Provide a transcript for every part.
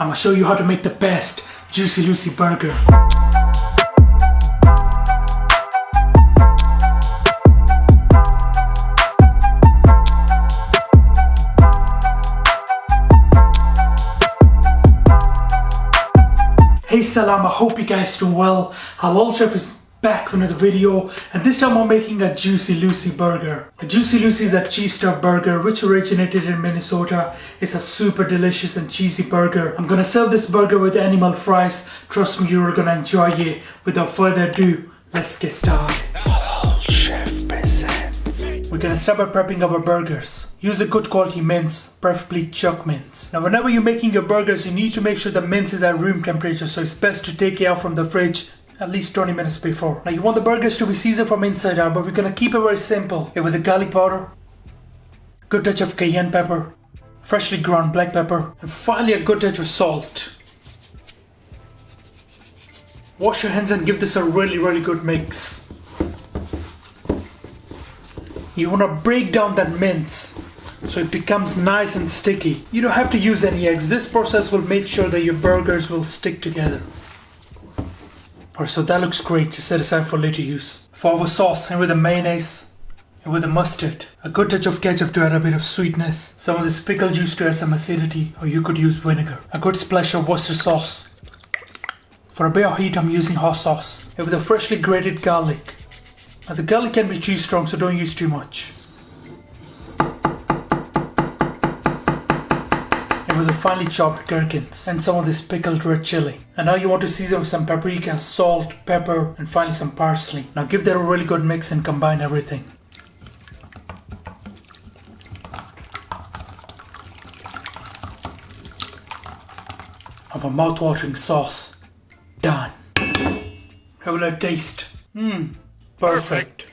I'm gonna show you how to make the best Juicy Lucy burger. Hey salam, I hope you guys doing well. Halal Chef is back with another video, and this time I'm making a Juicy Lucy burger. A Juicy Lucy is a cheese stuffed burger which originated in Minnesota. It's a super delicious and cheesy burger. I'm gonna serve this burger with animal fries. Trust me, you're gonna enjoy it. Without further ado, let's get started. Halal Chef presents. We're gonna start by prepping our burgers. Use a good quality mince, preferably chuck mince. Now whenever you're making your burgers, you need to make sure the mince is at room temperature, so it's best to take it out from the fridge at least 20 minutes before. Now you want the burgers to be seasoned from inside out, but we're gonna keep it very simple. With the garlic powder, good touch of cayenne pepper, freshly ground black pepper, and finally a good touch of salt. Wash your hands and give this a really good mix. You wanna break down that mince so it becomes nice and sticky. You don't have to use any eggs. This process will make sure that your burgers will stick together. Alright, so that looks great to set aside for later use. For our sauce, and with the mayonnaise, and with the mustard, a good touch of ketchup to add a bit of sweetness, some of this pickle juice to add some acidity, or you could use vinegar, a good splash of Worcester sauce. For a bit of heat, I'm using hot sauce, and with a freshly grated garlic. Now the garlic can be too strong, so don't use too much. With the finely chopped gherkins and some of this pickled red chili. And now you want to season with some paprika, salt, pepper, and finally some parsley. Now give that a really good mix and combine everything. Have a mouth-watering sauce. Done. Have a taste. Perfect.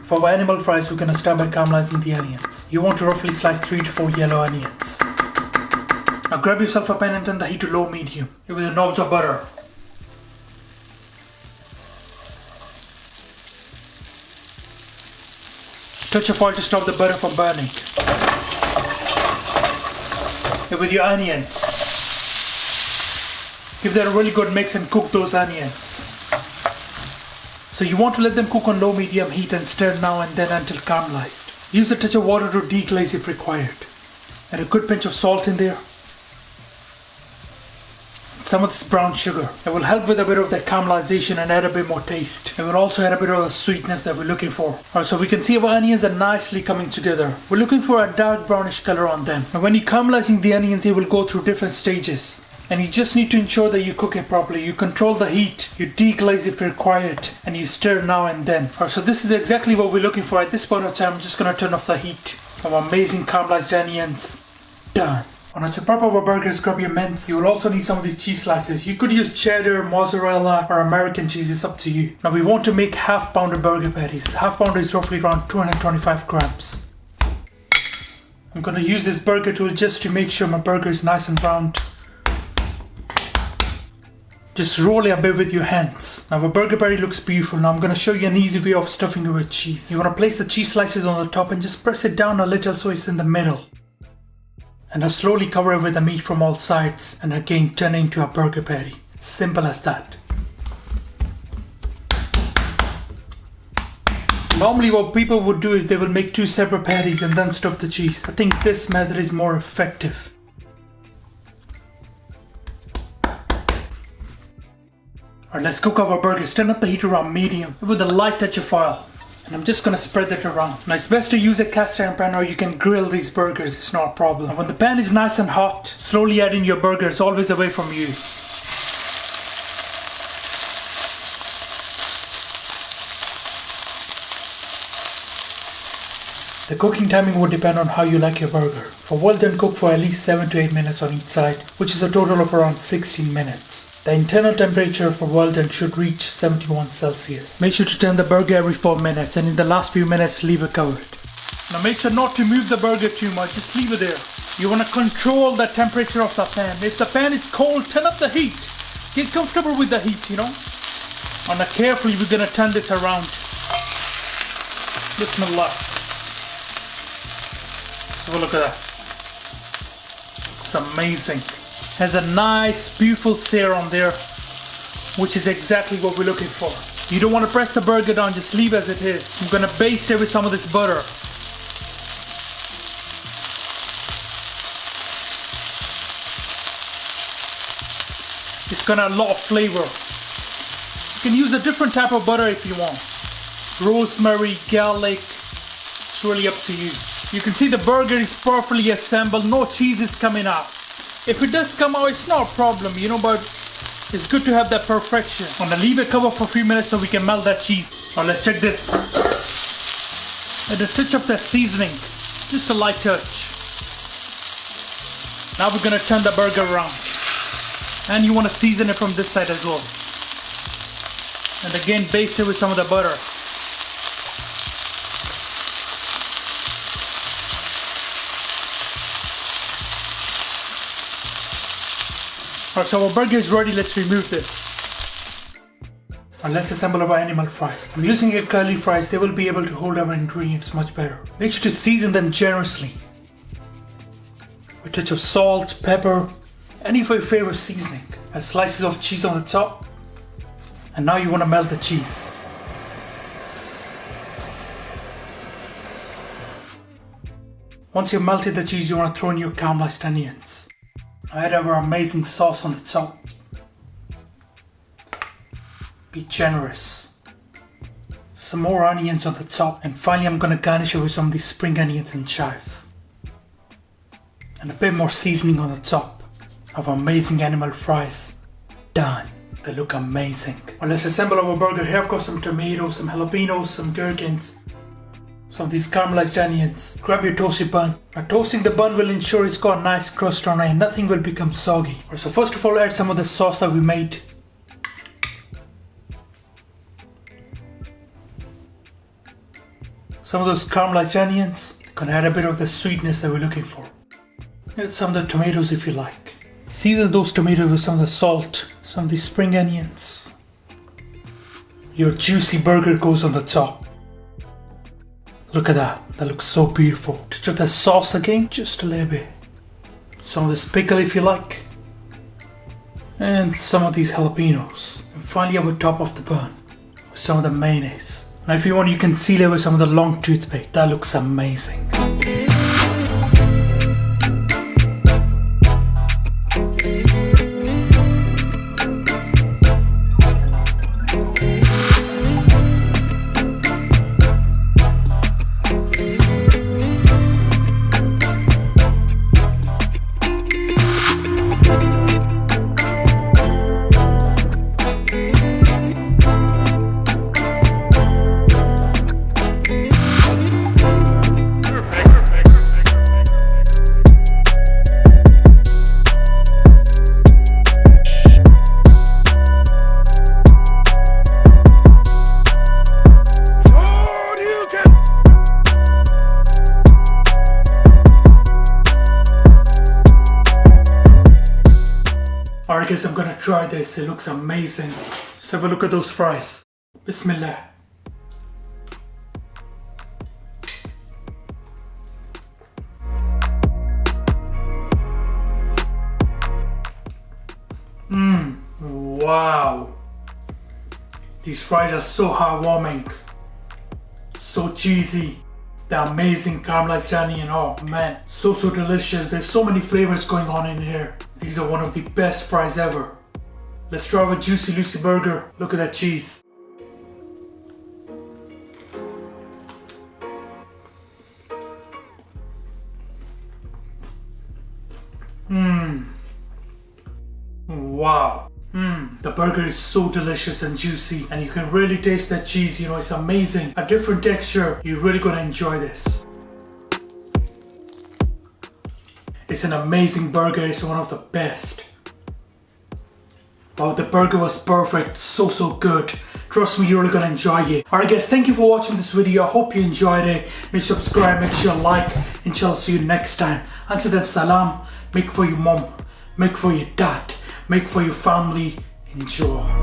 For our animal fries, we're gonna start by caramelizing the onions. You want to roughly slice 3 to 4 yellow onions. Now grab yourself a pan and turn the heat to low medium. With the knobs of butter. Touch of oil to stop the butter from burning. And with your onions, give that a really good mix and cook those onions. So you want to let them cook on low medium heat and stir now and then until caramelized. Use a touch of water to deglaze if required. And a good pinch of salt in there. Some of this brown sugar. It will help with a bit of that caramelization and add a bit more taste. It will also add a bit of the sweetness that we're looking for. Alright, so we can see our onions are nicely coming together. We're looking for a dark brownish color on them. And when you're caramelizing the onions, they will go through different stages. And you just need to ensure that you cook it properly. You control the heat, you deglaze if required, and you stir now and then. Alright, so this is exactly what we're looking for. At this point of time, I'm just going to turn off the heat. Our amazing caramelized onions. Done. Alright, to prep our burgers, grab your mince. You will also need some of these cheese slices. You could use cheddar, mozzarella, or American cheese. It's up to you. Now we want to make half pounder burger patties. Half pounder is roughly around 225 grams. I'm going to use this burger tool just to make sure my burger is nice and round. Just roll it a bit with your hands. Now our burger patty looks beautiful. Now I'm going to show you an easy way of stuffing it with cheese. You want to place the cheese slices on the top and just press it down a little so it's in the middle. And now slowly cover it with the meat from all sides. And again turn it into a burger patty. Simple as that. Normally what people would do is they will make 2 separate patties and then stuff the cheese. I think this method is more effective. Alright, let's cook our burgers. Turn up the heat around medium with a light touch of oil. And I'm just going to spread that around. Now it's best to use a cast iron pan or you can grill these burgers. It's not a problem. And when the pan is nice and hot, slowly add in your burgers always away from you. The cooking timing will depend on how you like your burger. For well done, cook for at least 7 to 8 minutes on each side, which is a total of around 16 minutes. The internal temperature for well done should reach 71 Celsius. Make sure to turn the burger every 4 minutes and in the last few minutes leave it covered. Now make sure not to move the burger too much, just leave it there. You want to control the temperature of the pan. If the pan is cold, turn up the heat. Get comfortable with the heat, you know. And now carefully we're going to turn this around. Bismillah. Have a look at that. looks amazing. Has a nice, beautiful sear on there, which is exactly what we're looking for. You don't want to press the burger down, just leave as it is. I'm gonna baste it with some of this butter. It's got a lot of flavor. You can use a different type of butter if you want. Rosemary, garlic, it's really up to you. You can see the burger is perfectly assembled, no cheese is coming out. If it does come out, it's not a problem, you know, but it's good to have that perfection. I'm gonna leave it covered for a few minutes so we can melt that cheese. Now let's check this. And a touch of that seasoning, just a light touch. Now we're gonna turn the burger around. And you wanna season it from this side as well. And again, baste it with some of the butter. Alright, so our burger is ready, let's remove this. And let's assemble our animal fries. I'm using a curly fries, they will be able to hold our ingredients much better. Make sure to season them generously. A touch of salt, pepper, any of your favorite seasoning. And slices of cheese on the top. And now you want to melt the cheese. Once you've melted the cheese, you want to throw in your caramelized onions. Add our amazing sauce on the top. Be generous. Some more onions on the top. And finally I'm going to garnish it with some of these spring onions and chives. And a bit more seasoning on the top of amazing animal fries. Done. They look amazing. Well, let's assemble our burger. Here I've got some tomatoes, some jalapenos, some gherkins, some of these caramelized onions. Grab your toasted bun. Now toasting the bun will ensure it's got a nice crust on it and nothing will become soggy. So first of all, add some of the sauce that we made. Some of those caramelized onions. Gonna add a bit of the sweetness that we're looking for. Add some of the tomatoes if you like. Season those tomatoes with some of the salt, some of these spring onions. Your juicy burger goes on the top. Look at that, that looks so beautiful. Touch of the sauce again, just a little bit. Some of this pickle if you like. And some of these jalapenos. And finally I would top off the bun with some of the mayonnaise. Now if you want, you can seal it with some of the long toothpick. That looks amazing. Alright guys, I'm gonna try this. It looks amazing. Just have a look at those fries. Bismillah. Wow. These fries are so heartwarming. So cheesy. The amazing caramelized onion. Oh man, so delicious. There's so many flavors going on in here. These are one of the best fries ever. Let's try our juicy Lucy burger. Look at that cheese. Wow. The burger is so delicious and juicy, and you can really taste that cheese. You know, it's amazing. A different texture. You're really gonna enjoy this. It's an amazing burger. It's one of the best. Wow, the burger was perfect. So good. Trust me, you're really gonna enjoy it. Alright guys, thank you for watching this video. I hope you enjoyed it. Make sure to subscribe, make sure to like. Inshallah, see you next time. Until then, salam. Make for your mom. Make for your dad. Make for your family. Enjoy.